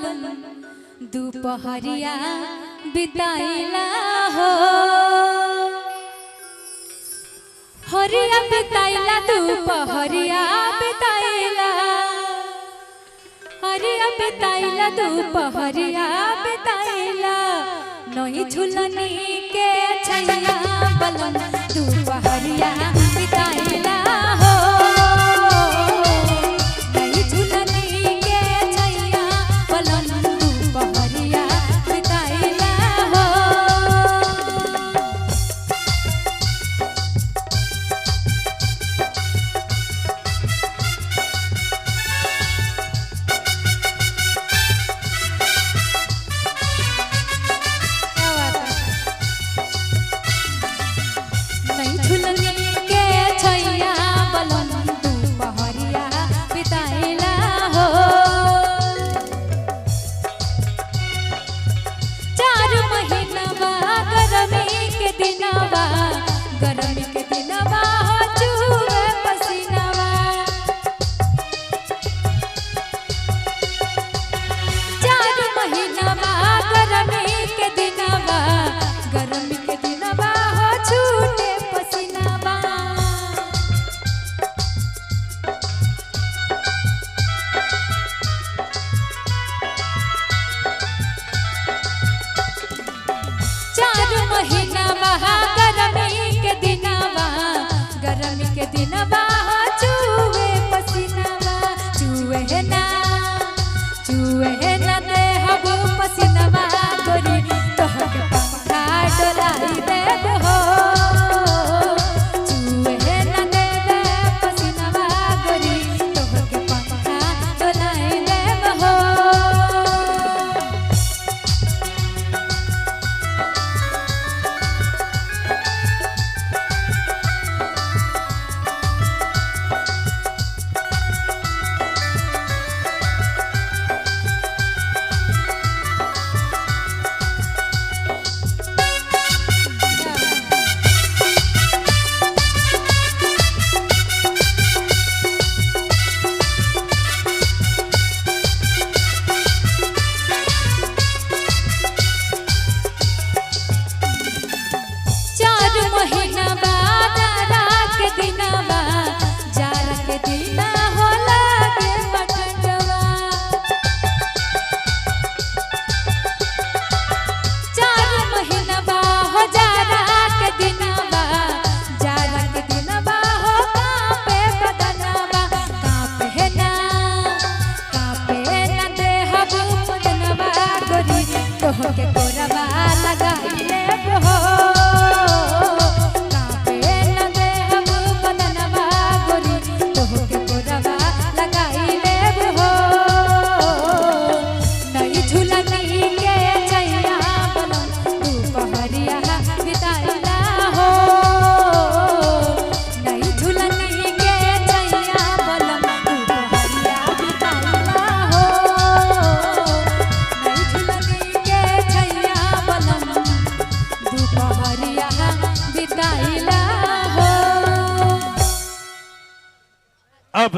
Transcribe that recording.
बलम दोपहरिया बिताइला हो हरिया बिताइला दोपहरिया बिताइला हरिया बिताइला दोपहरिया बिताइला नहीं झुलनी के छैया बलम दोपहरिया बिताइला हो नहीं झुलनी के छैया बलम दोपहरिया बिताइला हो गरमी के दिनवा हो चूहे पसीनावा 4 महीनावा गरमी के दिनवा हो छूटे पसीनावा गरमी के दिनवा हो चूहे पसीनावा चूहे ना दे हब पसीनावा गोरी तोहके पंखा डोलाई देब हो चूहे ना दे पसीनावा गोरी तोहके पंखा डोलाई देब हो तोहके कोरबा लगाई लेब हो कापे न देहब बदनवा गोरी तोहके कोरबा लगाई लेब हो नहीं झुलनी के छैया बलम दोपहरिया बिताइला हो नहीं झुलनी के छैया बलम दोपहरिया बिताइला हो दोपहरिया बिताइला हो। अब